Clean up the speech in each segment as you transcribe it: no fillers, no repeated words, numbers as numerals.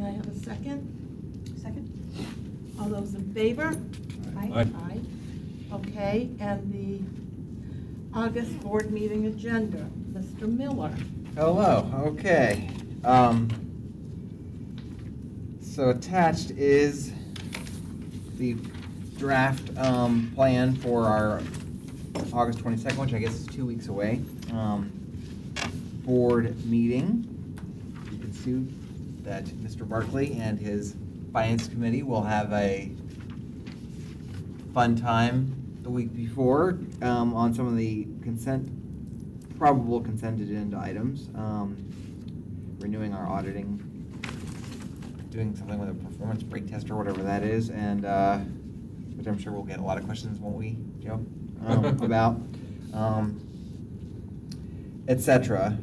May I have a second? Second. All those in favor? Aye. Aye. Okay, and the August board meeting agenda, Mr. Miller. Hello, okay. So attached is the draft plan for our August 22nd, which I guess is 2 weeks away, board meeting. You can see that Mr. Barkley and his finance committee will have a fun time the week before on some of the probable consent agenda items, renewing our auditing, doing something with a performance break test or whatever that is, and which I'm sure we'll get a lot of questions, won't we, Joe, about, etc.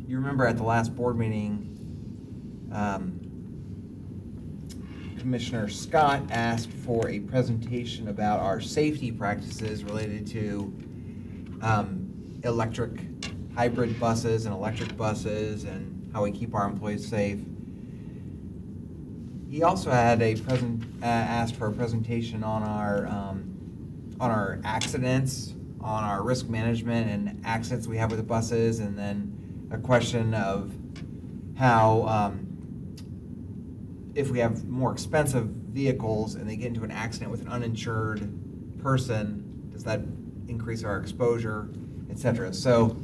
You remember at the last board meeting, Commissioner Scott asked for a presentation about our safety practices related to electric hybrid buses and electric buses and how we keep our employees safe. He also had asked for a presentation on our accidents, on our risk management and accidents we have with the buses, and then a question of how if we have more expensive vehicles and they get into an accident with an uninsured person, does that increase our exposure, etc. So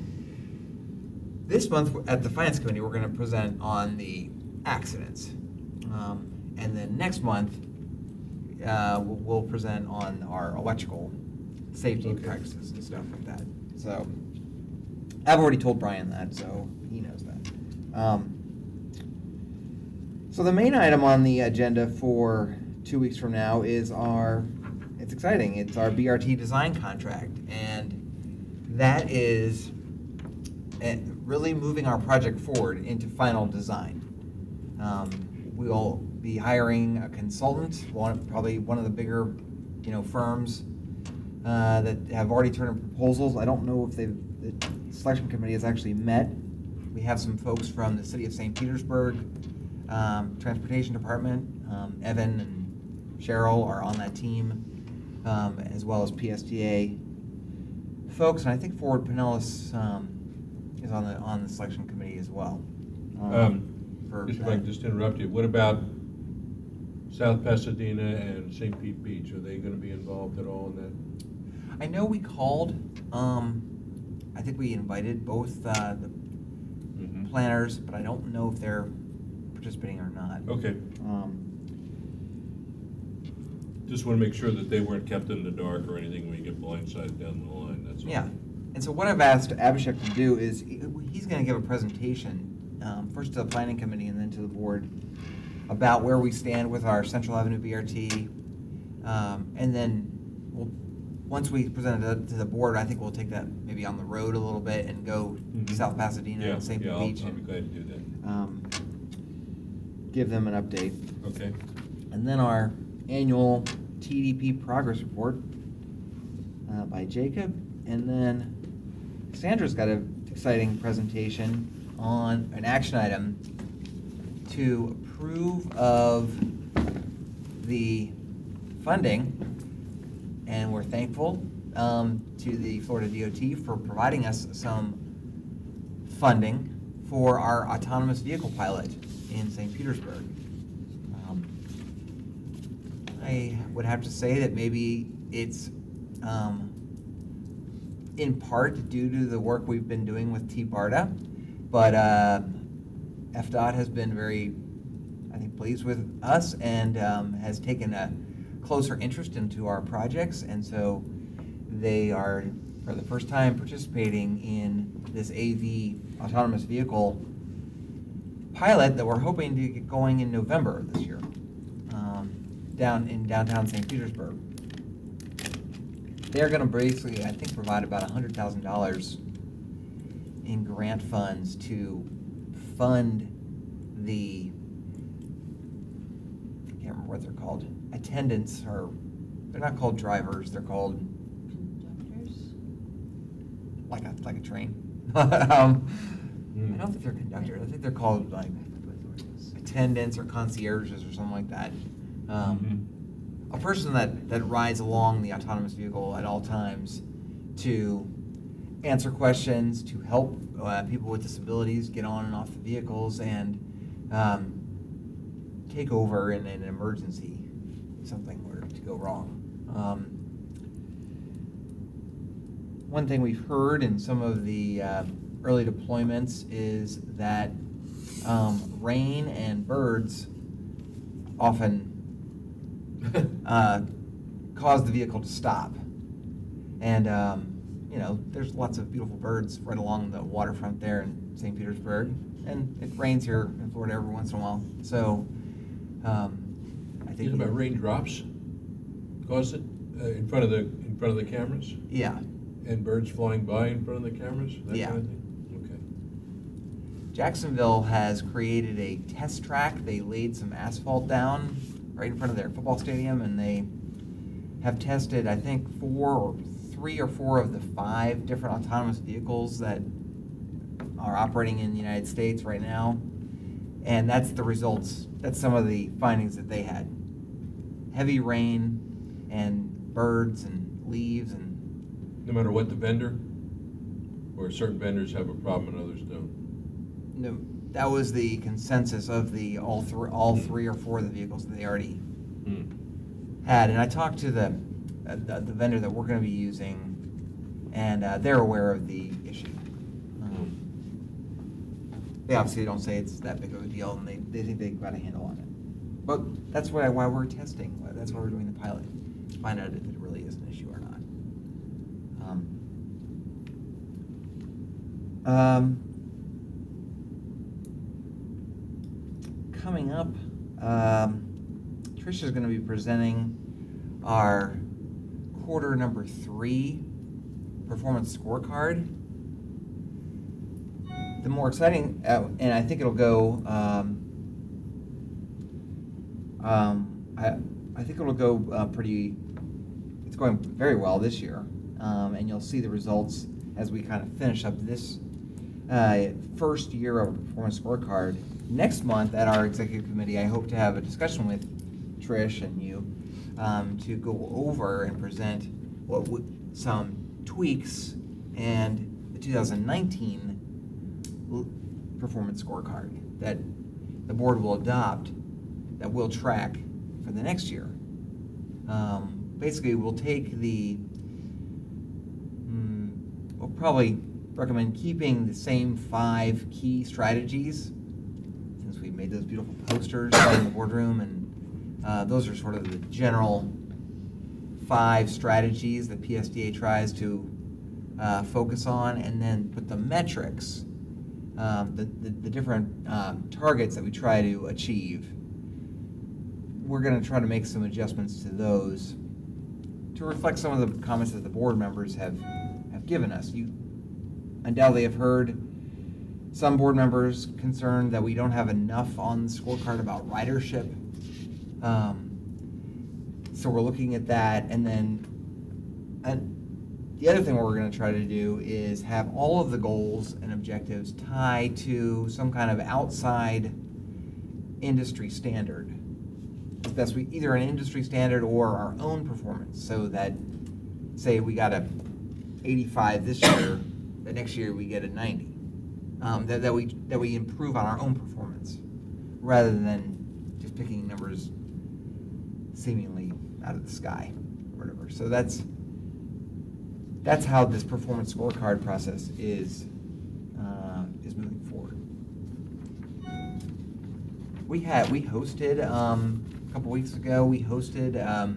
this month at the Finance Committee, we're going to present on the accidents. And then next month, we'll present on our electrical safety practices and stuff like that. So I've already told Brian that, so he knows that. So the main item on the agenda for 2 weeks from now is it's exciting, it's our Brt Design Contract. And that is really moving our project forward into final design. We'll be hiring a consultant, probably one of the bigger, firms that have already turned in proposals. I don't know if the selection committee has actually met. We have some folks from the city of St. Petersburg, transportation department. Evan and Cheryl are on that team, as well as PSTA folks, and I think Ford Pinellas is on the selection committee as well. If I can just interrupt you, what about South Pasadena and St. Pete Beach? Are they going to be involved at all in that? I know we called. I think we invited both the planners, but I don't know if they're participating or not. Okay. Just want to make sure that they weren't kept in the dark or anything when you get blindsided down the line. That's all. Yeah. And so what I've asked Abhishek to do is he's going to give a presentation, first to the planning committee and then to the board, about where we stand with our Central Avenue BRT. And then once we present it to the board, I think we'll take that maybe on the road a little bit and go to South Pasadena and St. Pete Beach. I'll be glad to do that. Give them an update. Okay. And then our annual TDP progress report by Jacob. And then Cassandra's got an exciting presentation on an action item to approve of the funding, and we're thankful to the Florida DOT for providing us some funding for our autonomous vehicle pilot in St. Petersburg. I would have to say that maybe it's in part due to the work we've been doing with Brt, but FDOT has been very, I think, pleased with us and has taken a closer interest into our projects, and so they are, for the first time, participating in this AV autonomous vehicle pilot that we're hoping to get going in November this year, down in downtown St. Petersburg. They're going to basically, I think, provide about $100,000 in grant funds to fund the, I can't remember what they're called, attendants, or they're not called drivers, they're called Conductors? like a train. I don't think they're conductors. I think they're called like attendants or concierges or something like that. Mhm. A person that rides along the autonomous vehicle at all times to answer questions, to help people with disabilities get on and off the vehicles, and take over in an emergency if something were to go wrong. One thing we've heard in some of the early deployments is that rain and birds often cause the vehicle to stop. And, you know, there's lots of beautiful birds right along the waterfront there in St. Petersburg. And it rains here in Florida every once in a while. So, I think... You know about raindrops cause it in front of the cameras? Yeah. And birds flying by in front of the cameras? That Yeah. kind of thing? Jacksonville has created a test track. They laid some asphalt down right in front of their football stadium, and they have tested, I think, 3 or 4 of the 5 different autonomous vehicles that are operating in the United States right now. And that's the results. That's some of the findings that they had. Heavy rain and birds and leaves and... No matter what the vendor? Or certain vendors have a problem and others don't? No, that was the consensus of the all 3 or 4 of the vehicles that they already had. And I talked to the vendor that we're going to be using, and they're aware of the issue. They obviously don't say it's that big of a deal, and they think they've got a handle on it. But that's why we're testing. That's why we're doing the pilot, to find out if it really is an issue or not. Coming up, Trisha's going to be presenting our quarter number 3 performance scorecard. The more exciting, and I think it'll go. I think it'll go pretty. It's going very well this year, and you'll see the results as we kind of finish up this first year of a performance scorecard. Next month at our executive committee, I hope to have a discussion with Trish and you to go over and present some tweaks and the 2019 performance scorecard that the board will adopt, that we'll track for the next year. Basically, we'll take we'll probably recommend keeping the same 5 key strategies, since we made those beautiful posters in the boardroom, and those are sort of the general 5 strategies that PSTA tries to focus on, and then put the metrics, the different targets that we try to achieve. We're going to try to make some adjustments to those to reflect some of the comments that the board members have given us. You undoubtedly have heard some board members concerned that we don't have enough on the scorecard about ridership. So we're looking at that, and then the other thing we're going to try to do is have all of the goals and objectives tied to some kind of outside industry standard. That's either an industry standard or our own performance, so that, say we got a 85 this year, the next year we get a 90. That we improve on our own performance, rather than just picking numbers seemingly out of the sky, or whatever. So that's how this performance scorecard process is moving forward. We hosted a couple weeks ago. We hosted I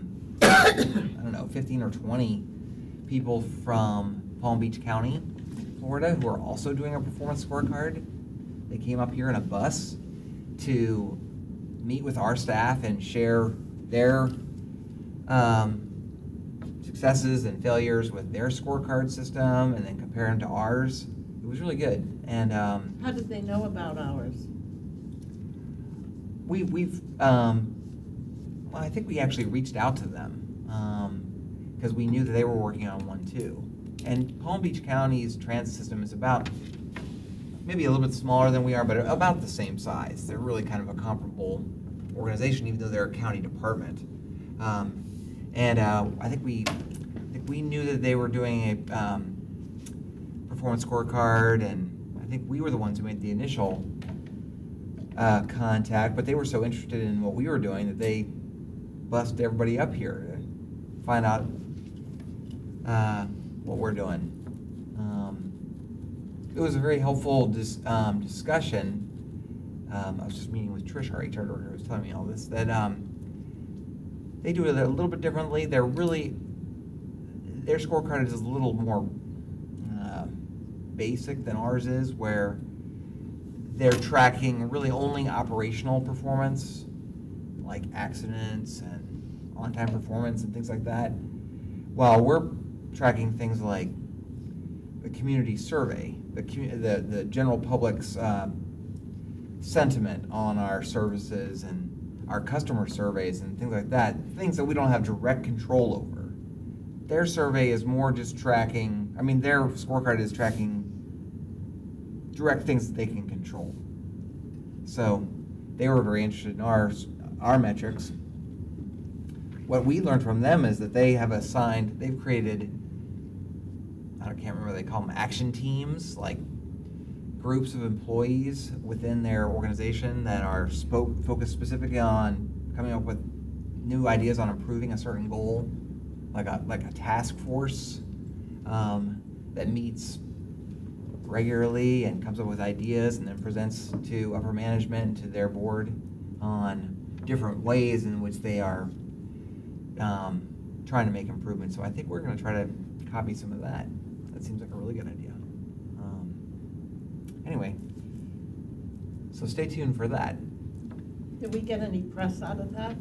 don't know, 15 or 20 people from Palm Beach County, Florida, who are also doing a performance scorecard. They came up here in a bus to meet with our staff and share their successes and failures with their scorecard system, and then compare them to ours. It was really good. And How did they know about ours? I think we actually reached out to them because we knew that they were working on one too. And Palm Beach County's transit system is about maybe a little bit smaller than we are, but about the same size. They're really kind of a comparable organization, even though they're a county department. I think we knew that they were doing a performance scorecard, and I think we were the ones who made the initial contact, but they were so interested in what we were doing that they bussed everybody up here to find out what we're doing. It was a very helpful discussion. I was just meeting with Trish, our HR director, who was telling me all this, that they do it a little bit differently. Their scorecard is a little more basic than ours is, where they're tracking really only operational performance, like accidents and on-time performance and things like that, while we're tracking things like the community survey, the general public's sentiment on our services and our customer surveys and things like that, things that we don't have direct control over. Their survey is more just tracking, their scorecard is tracking direct things that they can control. So they were very interested in our metrics. What we learned from them is that they've created, I can't remember what they call them, action teams, like groups of employees within their organization that are focused specifically on coming up with new ideas on improving a certain goal, like a task force that meets regularly and comes up with ideas and then presents to upper management and to their board on different ways in which they are trying to make improvements. So I think we're going to try to copy some of that. That seems like a really good idea. Anyway, so stay tuned for that. Did we get any press out of that?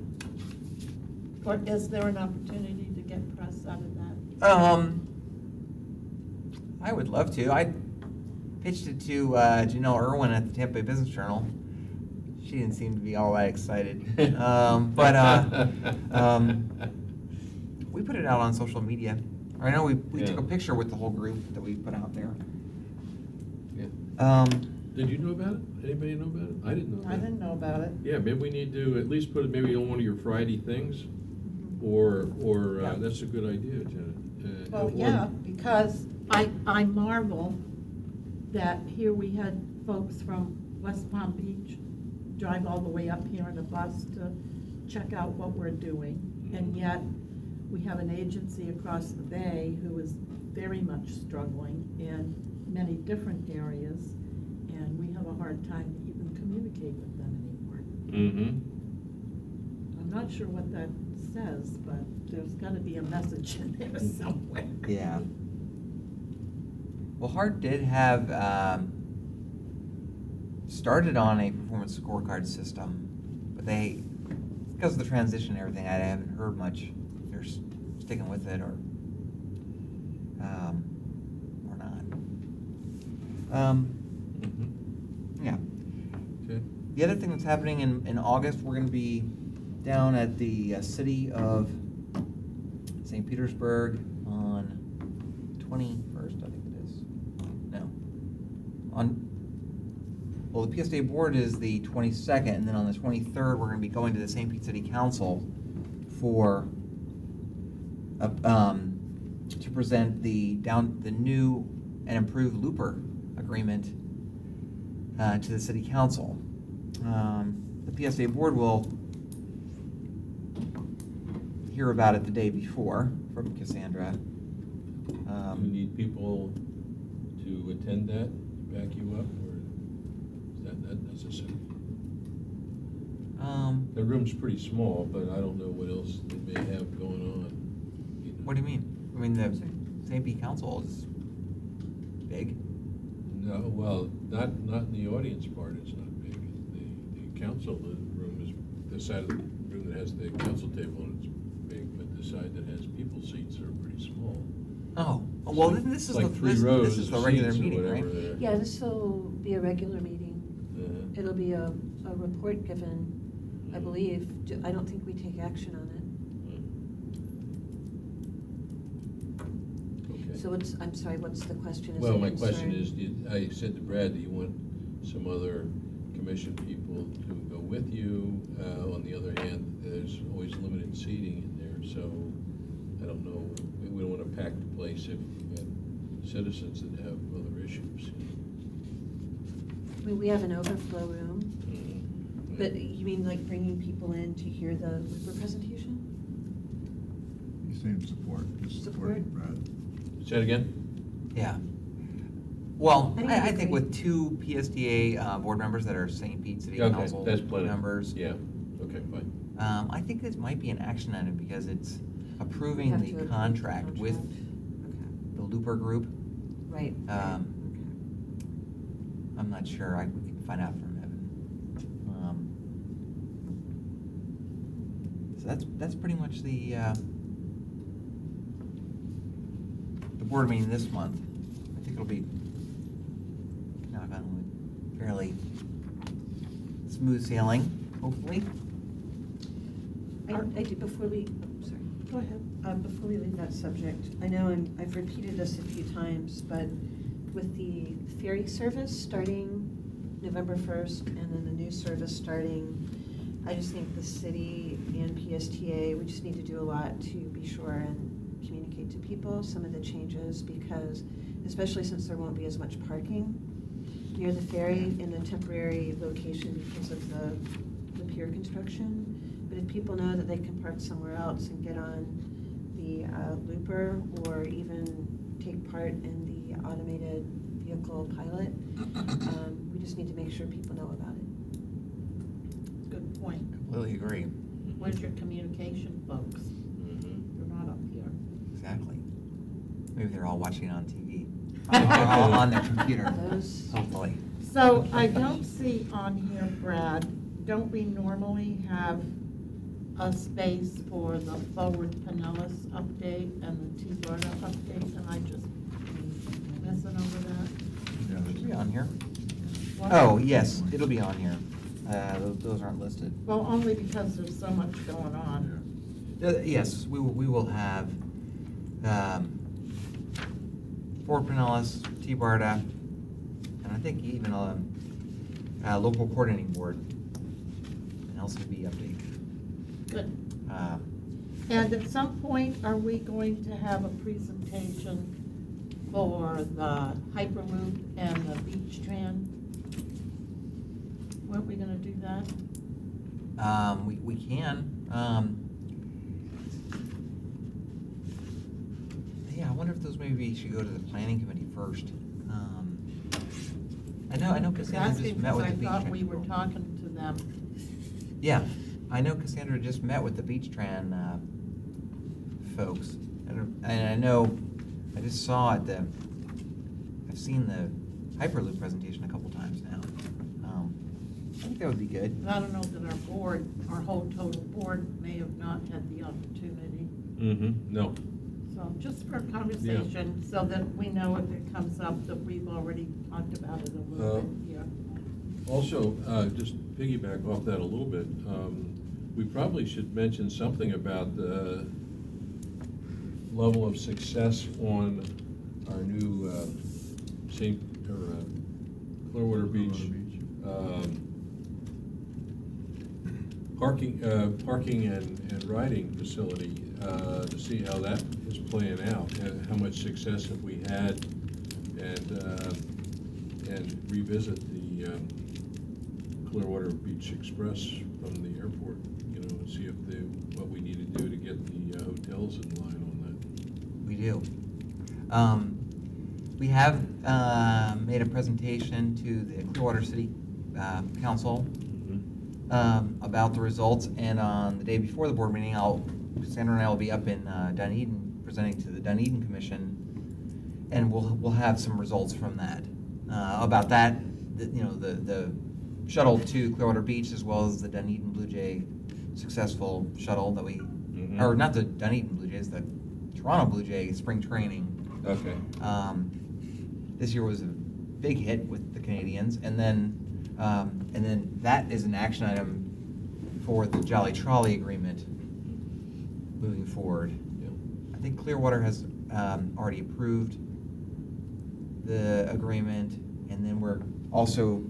Or is there an opportunity to get press out of that? I would love to. I pitched it to Janelle Irwin at the Tampa Bay Business Journal. She didn't seem to be all that excited. We put it out on social media. I know we took a picture with the whole group that we put out there. Did you know about it? Anybody know about it? I didn't know about it. I didn't know about it. Yeah, maybe we need to at least put it maybe on one of your Friday things, or Yeah. That's a good idea, Janet. Well, yeah, because I marvel that here we had folks from West Palm Beach drive all the way up here in a bus to check out what we're doing, and yet we have an agency across the bay who is very much struggling in many different areas, and we have a hard time to even communicate with them anymore. Mm-hmm. I'm not sure what that says, but there's got to be a message in there somewhere. Yeah. Well, Hart did have started on a performance scorecard system, but because of the transition and everything, I haven't heard much if they're sticking with it or not. Yeah. Okay. The other thing that's happening in August, we're going to be down at the city of St. Petersburg on 21st, I think it is. No. Well, the PSTA board is the 22nd, and then on the 23rd, we're going to be going to the St. Pete City Council for to present the new and improved Looper agreement to the City Council. The PSTA board will hear about it the day before from Cassandra. Do you need people to attend that, back you up, or is that not necessary? The room's pretty small, but I don't know what else they may have going on. What do you mean? I mean, the St. Pete Council is big. No, well, not in the audience part, it's not big. The council room is the side of the room that has the council table, and it's big, but the side that has people seats are pretty small. Oh, well, then this is like the three rows this is the of regular seats or meeting, whatever right? there. Yeah, this will be a regular meeting. It'll be a report given, I believe. I don't think we take action on it. Okay. So I'm sorry, what's the question? Is Well, it my concern? question is, I said to Brad, do you want some other commission people to go with you? On the other hand, there's always limited seating in there, so I don't know, we don't want to pack the place if we have citizens that have other issues. We have an overflow room, Mhm. but you mean like bringing people in to hear the Looper presentation? He's saying support, just supporting Brad. Say that again? Yeah. Well, I think I it'd be think great. with 2 PSTA board members that are St. Pete City Okay, Council that's plenty. members, Yeah, okay, fine. I think this might be an action item because it's We approving have the to approve the contract with contract. the Looper Group. Right. Um, I'm not sure, we can find out from Evan. So that's pretty much the board meeting this month. I think it'll be, knock on wood, fairly smooth sailing, hopefully. I do, before we, sorry. Go ahead. Before we leave that subject, I know I've repeated this a few times, but with the ferry service starting November 1st and then the new service starting, I just think the city and PSTA, we just need to do a lot to be sure and communicate to people some of the changes, because especially since there won't be as much parking near the ferry in the temporary location because of the pier construction. But if people know that they can park somewhere else and get on the Looper or even take part in the automated vehicle pilot, we just need to make sure people know about it. Good point. Completely agree. Where's your communication, folks? Mhm. You're not up here. Exactly. Maybe they're all watching on TV. Or all on their computer, Those- hopefully. So I don't see on here, Brad, don't we normally have a space for the Forward Pinellas update and the T-Barta update, and I just messing over that? Yeah, Should be on here. What? Oh, yes, it'll be on here. Those aren't listed. Well, only because there's so much going on. Yes, we will have Fort Pinellas, T-Barta, and I think even a local coordinating board, an LCB update. Good. Um, And at some point, are we going to have a presentation for the Hyperloop and the Beach Tran? Weren't we gonna do that? We can. Yeah, I wonder if those maybe should go to the planning committee first. I know Cassandra just Asking met with because the I beach. thought we were talking to them. Yeah, I know Cassandra just met with the Beach Tran folks, and I know, I just saw I've seen the Hyperloop presentation a couple times now. I think that would be good. And I don't know that our whole total board may have not had the opportunity. Mm-hmm, no. So just for a conversation, so that we know if it comes up that we've already talked about it a little bit here. Also, just piggyback off that a little bit, we probably should mention something about the level of success on our new Clearwater Beach parking and riding facility, to see how that is playing out, and how much success have we had, and revisit the Clearwater Beach Express from the airport, you know, and see if what we need to do to get the hotels in line on that. We do. We have made a presentation to the Clearwater City Council about the results, and on the day before the board meeting, Sandra and I will be up in Dunedin presenting to the Dunedin Commission, and we'll have some results from that about that. The shuttle to Clearwater Beach, as well as the Dunedin Blue Jay successful shuttle that we, or not the Dunedin Blue Jays, the Toronto Blue Jay spring training. Okay. This year was a big hit with the Canadians, and then that is an action item for the Jolly Trolley agreement moving forward. Yeah. I think Clearwater has already approved the agreement, and then we're also,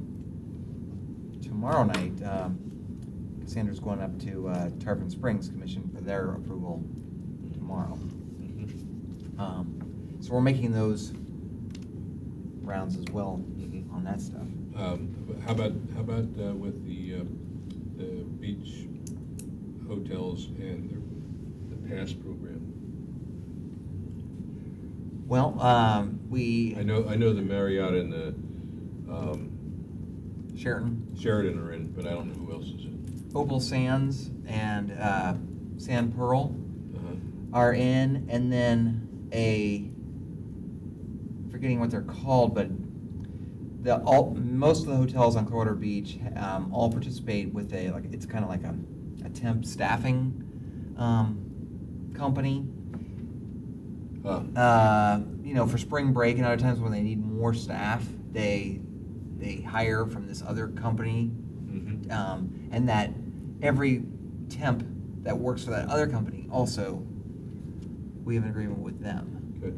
tomorrow night, Cassandra's going up to Tarpon Springs Commission for their approval tomorrow. So we're making those rounds as well on that stuff. How about with the beach hotels and the pass program? Well, we. I know the Marriott and the Sheraton, are in, but I don't know who else is in. Opal Sands and Sand Pearl Uh-huh. are in, and then forgetting what they're called, but most of the hotels on Clearwater Beach all participate with it's kind of like a temp staffing company. For spring break and other times when they need more staff, they hire from this other company, and that every temp that works for that other company also, we have an agreement with them. Good.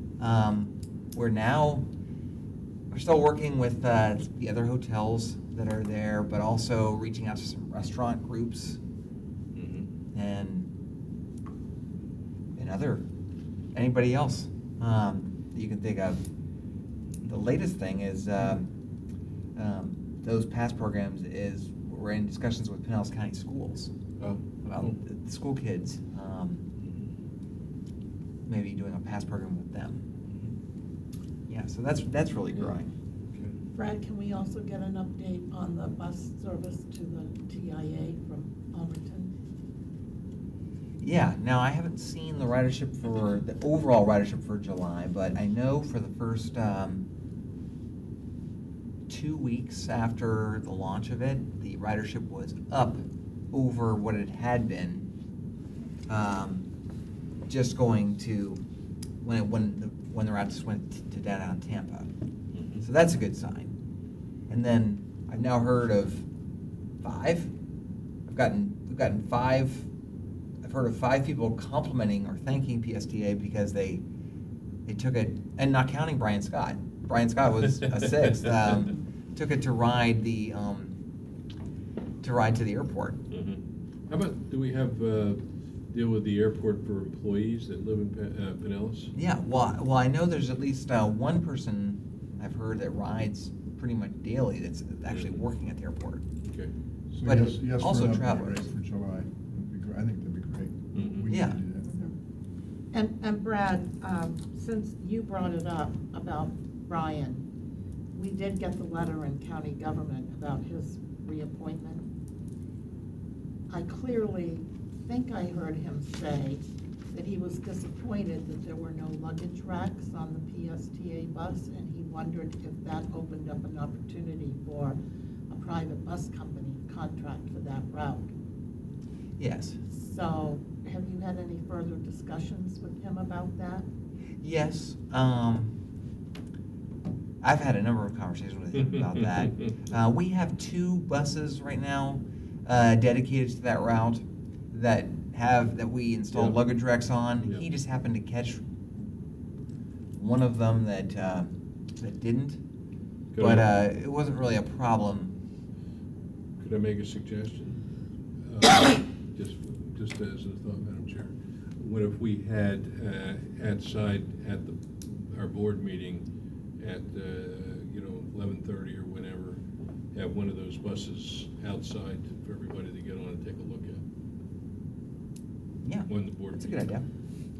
We're still working with the other hotels that are there, but also reaching out to some restaurant groups and anybody else that you can think of. The latest thing is those pass programs is we're in discussions with Pinellas County Schools about the school kids, maybe doing a pass program with them. Yeah, so that's really growing. Brad, can we also get an update on the bus service to the TIA from Alberton? Yeah, now I haven't seen the ridership for the overall ridership for July, but I know for the first 2 weeks after the launch of it, the ridership was up over what it had been. Just going to when the route just went to downtown Tampa, so that's a good sign. And then I've now heard of 5. We've gotten 5. I've heard of 5 people complimenting or thanking PSTA because they took it, and not counting Brian Scott. Brian Scott was a 6th. Took it to ride to the airport. How about, do we have deal with the airport for employees that live in Pinellas? Yeah, well, I know there's at least one person I've heard that rides pretty much daily that's actually working at the airport. Okay. So But yes, also for an update, travelers. right, for July. I think that'd be great. We need Yeah. to do that. And Brad, since you brought it up about Brian, we did get the letter in county government about his reappointment. I clearly think I heard him say that he was disappointed that there were no luggage racks on the PSTA bus, and he wondered if that opened up an opportunity for a private bus company contract for that route. Yes. So, have you had any further discussions with him about that? Yes. I've had a number of conversations with him about that. We have 2 buses right now dedicated to that route that we installed luggage racks on. Yeah. He just happened to catch one of them that didn't, Could but I- it wasn't really a problem. Could I make a suggestion? Just as a thought, Madam Chair. What if we had outside at our board meeting at 11:30 or whenever, have one of those buses outside for everybody to get on and take a look at? Yeah, When the board that's a good meeting. idea.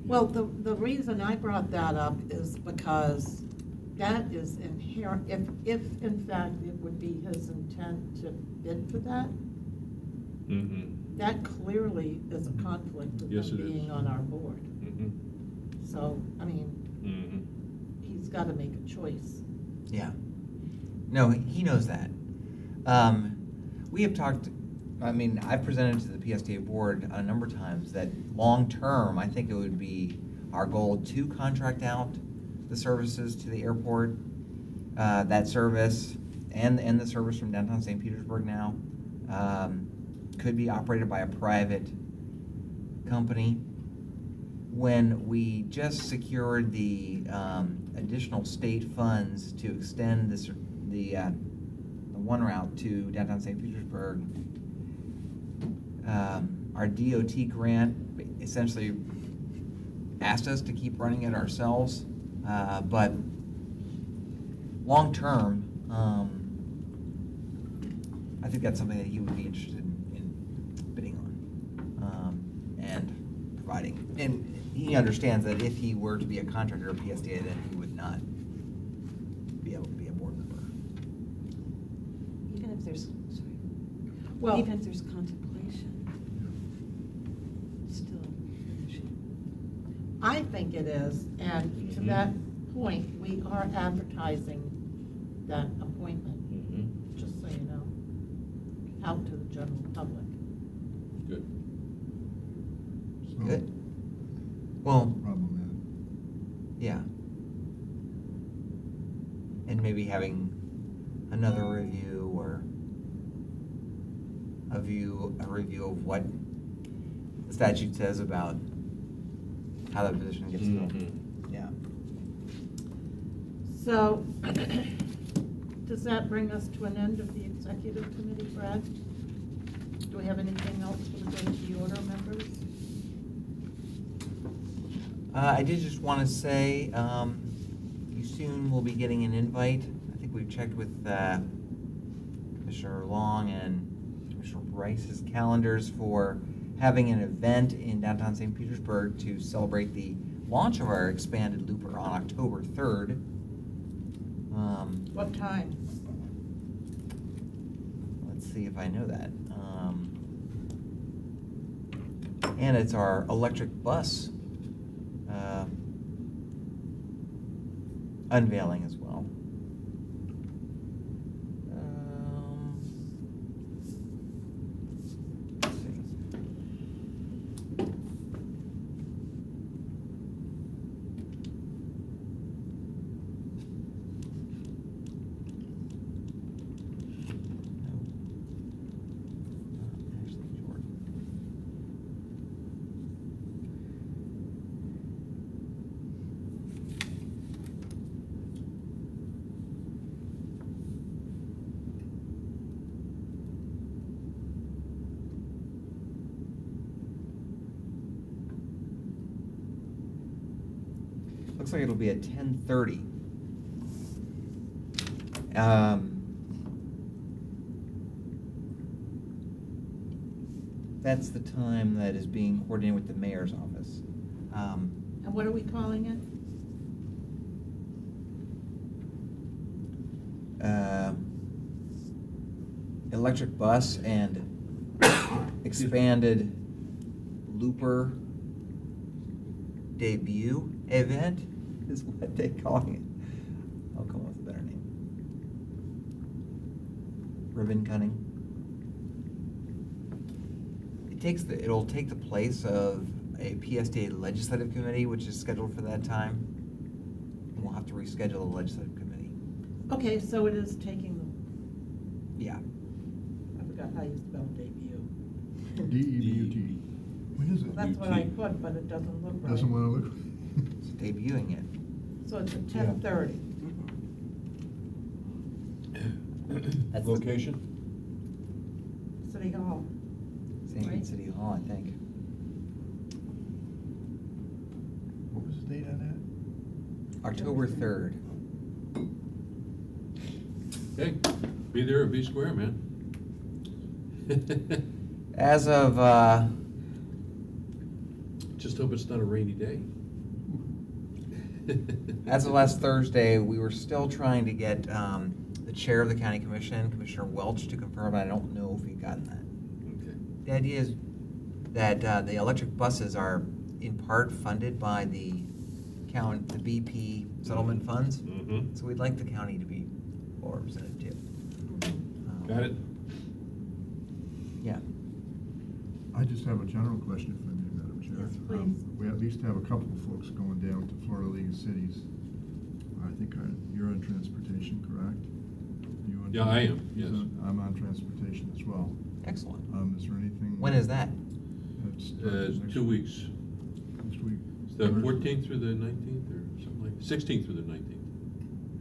Well, the reason I brought that up is because that is inherent, if in fact it would be his intent to bid for that, that clearly is a conflict with Yes, him it is. being on our board. So, I mean, he's got to make a choice. Yeah. No, he knows that. We have talked, I've presented to the PSTA board a number of times that long-term, I think it would be our goal to contract out the services to the airport. That service and the service from downtown St. Petersburg now could be operated by a private company. when we just secured the additional state funds to extend the one route to downtown St. Petersburg, our DOT grant essentially asked us to keep running it ourselves, but long term, I think that's something that he would be interested in bidding on and providing. And he understands that if he were to be a contractor of PSTA, then he would not be able to be a board member. Even if there's, Well- even if there's contemplation, still. I think it is, and to that point, we are advertising that appointment, just so you know, out to the general public. Good. So, Good. Well, problem yeah. And maybe having another review or a review of what the statute says about how that position gets filled. Yeah. So, does that bring us to an end of the executive committee, Brad? Do we have anything else for the good of the order, members? I did just want to say, you soon will be getting an invite. I think we've checked with Commissioner Long and Commissioner Bryce's calendars for having an event in downtown St. Petersburg to celebrate the launch of our expanded looper on October 3rd. What time? Let's see if I know that. And it's our electric bus unveiling as well. Let's see. Ashley Jordan. Looks like it'll be at 10:30. That's the time that is being coordinated with the mayor's office. And what are we calling it? Electric bus and expanded looper debut event is what they're calling it. I'll come up with a better name. Ribbon cutting. It'll take the place of a PSTA legislative committee, which is scheduled for that time. And we'll have to reschedule the legislative committee. Okay, so it is taking them, Yeah. I forgot how you spell debut. DEBUT. What is it? That's what I put, but it doesn't look right. Doesn't want to look. It's debuting it. So it's at 10:30. That's the- Location? City Hall. St. Right. City Hall, I think. What was the date on October 3rd. Hey, be there or be square, man. As of, Just hope it's not a rainy day. as of last Thursday, we were still trying to get the chair of the county commission, Commissioner Welch, to confirm, but I don't know if we've gotten that. Okay. The idea is that the electric buses are in part funded by the BP settlement funds. Mm-hmm. So we'd like the county to be well represented too. Got it? Yeah. I just have a general question for you, Madam Chair. Yes, please. We at least have a couple of folks going down to Florida League of Cities. I think you're on transportation, correct? You on Yeah, I am, He's yes. I'm on transportation as well. Excellent. Is there anything? When is that? It's 2 weeks. Next week. The 14th through the 19th or something like, 16th through the 19th.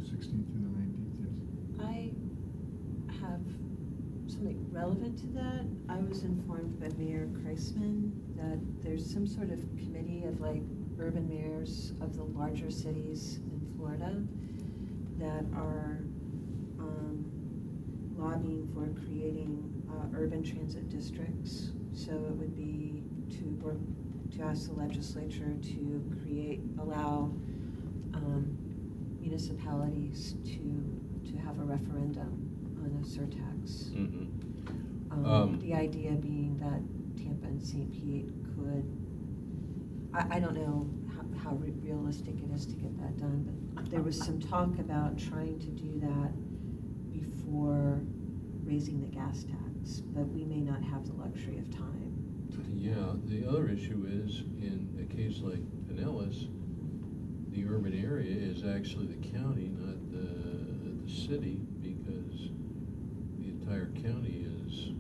16th through the 19th, yes. I have something relevant to that. I was informed by Mayor Kreisman that there's some sort of committee of like urban mayors of the larger cities in Florida that are lobbying for creating urban transit districts. So it would be to ask the legislature to allow municipalities to have a referendum on a surtax. The idea being that Tampa and St. Pete could, I don't know how realistic it is to get that done, but there was some talk about trying to do that before raising the gas tax, but we may not have the luxury of time. Yeah, the other issue is, in a case like Pinellas, the urban area is actually the county, not the city, because the entire county is,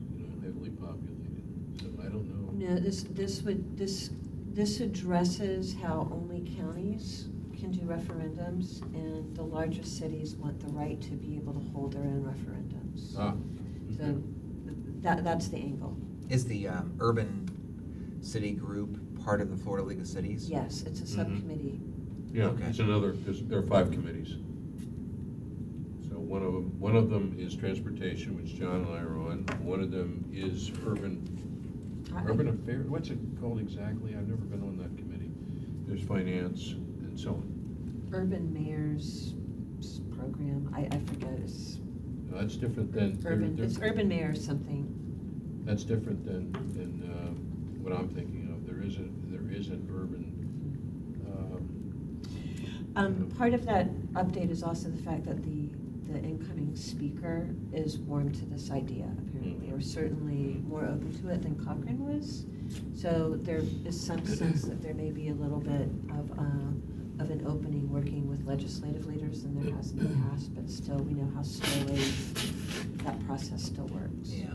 heavily populated. So I don't know. No, this addresses how only counties can do referendums, and the largest cities want the right to be able to hold their own referendums. Ah. Okay. So that's the angle. Is the urban city group part of the Florida League of Cities? Yes, it's a subcommittee. Yeah, Okay. it's another, there are 5 committees. So one of them is transportation, which John and I are on. One of them is urban affairs. What's it called exactly? I've never been on that committee. There's finance and so on. Urban Mayors Program, I forget, it's That's different than it's Urban Mayors something. That's different than what I'm thinking of. There is an urban. Part of that update is also the fact that the incoming speaker is warm to this idea, apparently, or certainly more open to it than Cochrane was. So there is some sense that there may be a little bit of an opening working with legislative leaders than there has in the past, but still we know how slowly that process still works. Yeah.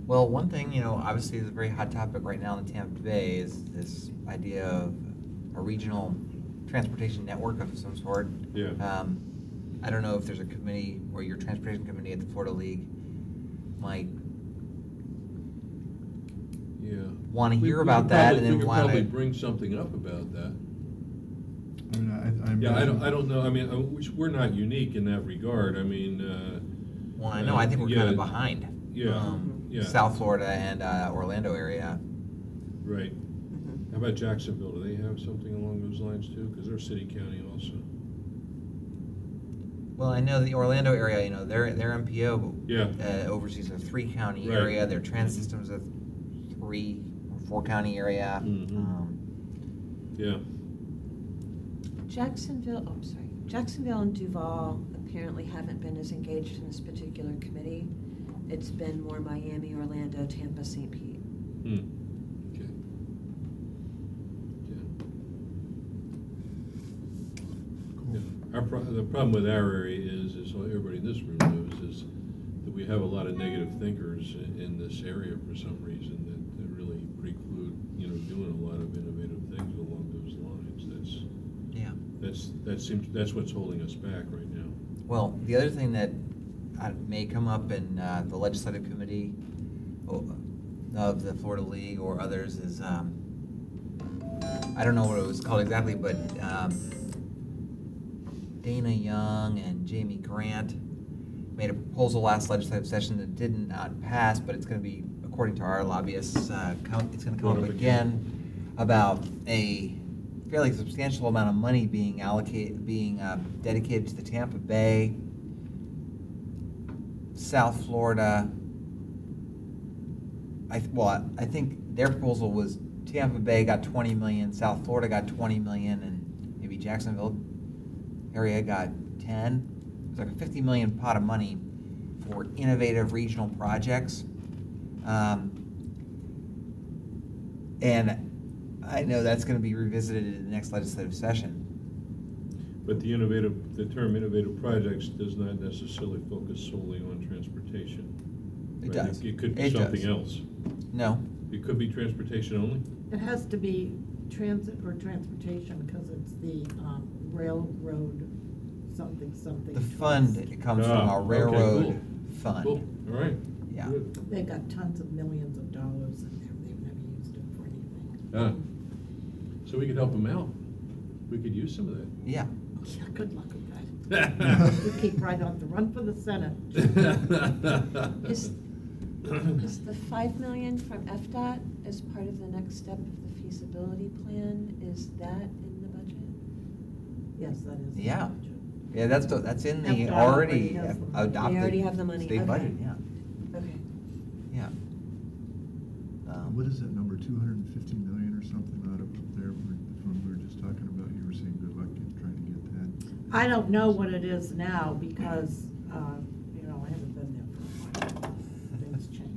Well, one thing, obviously is a very hot topic right now in Tampa Bay is this idea of a regional transportation network of some sort. Yeah. I don't know if there's a committee or your transportation committee at the Florida League might want to hear about that, and then we could want probably to bring something up about that. I mean, I don't know. I mean, we're not unique in that regard. I mean. Well, I know. I think we're kind of behind. Yeah. Yeah. South Florida and Orlando area. Right. How about Jacksonville? Do they have something along those lines too? Because they're city county also. Well, I know the Orlando area. Their MPO oversees a 3-county Right. area. Their transit system's a 3 or 4-county area. Yeah. Jacksonville and Duval apparently haven't been as engaged in this particular committee. It's been more Miami, Orlando, Tampa, St. Pete. Okay. Cool. The problem with our area is everybody in this room knows, is that we have a lot of negative thinkers in this area for some reason that really preclude, doing a lot of innovative things along those lines. That's what's holding us back right now. Well, the other thing that may come up in the legislative committee of the Florida League or others is, I don't know what it was called exactly, but Dana Young and Jamie Grant made a proposal last legislative session that did not pass, but it's going to be, according to our lobbyists, it's going to come up again about a fairly substantial amount of money being dedicated to the Tampa Bay, South Florida. I think their proposal was Tampa Bay got 20 million, South Florida got 20 million, and maybe Jacksonville area got 10. It's like a 50 million pot of money for innovative regional projects. And I know that's going to be revisited in the next legislative session. But the term innovative projects does not necessarily focus solely on transportation. It Right? does. It could be It something does. else. No. It could be transportation only? It has to be transit or transportation, because it's the railroad something. The fund, it comes from our Okay, railroad cool. fund. Cool, all right. Yeah. Good. They've got tons of millions of dollars in there, they've never used it for anything. So we could help them out. We could use some of that. Yeah. Yeah, good luck with that. You keep right on the run for the Senate. Is the 5 million from FDOT as part of the next step of the feasibility plan, is that in the budget? Yes, that is. the Yeah. budget. Yeah, that's in the FDOT already has the money. adopted. They already have the money, State okay. budget, yeah, Okay. yeah. What is that number, 250 million or something out of up there, the fund we were just talking about? You were saying good luck in trying to get that. I don't know what it is now, because, you know, I haven't been there for a while. Things change.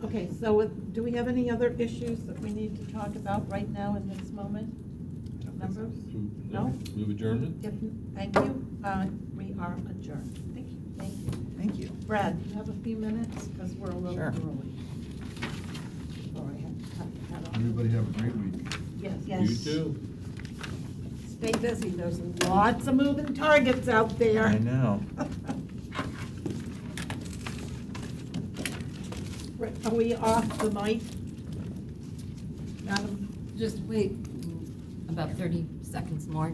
Okay, so do we have any other issues that we need to talk about right now in this moment? Numbers? No? Move adjournment? Thank you. We are adjourned. Thank you. Thank you. Thank you. Brad, do you have a few minutes? Because we're a little Sure. early. Before I have to head on. Everybody have a great week. Yes. Yes. You too. Stay busy. There's lots of moving targets out there. I know. Are we off the mic? Madam? Just wait about 30 seconds more.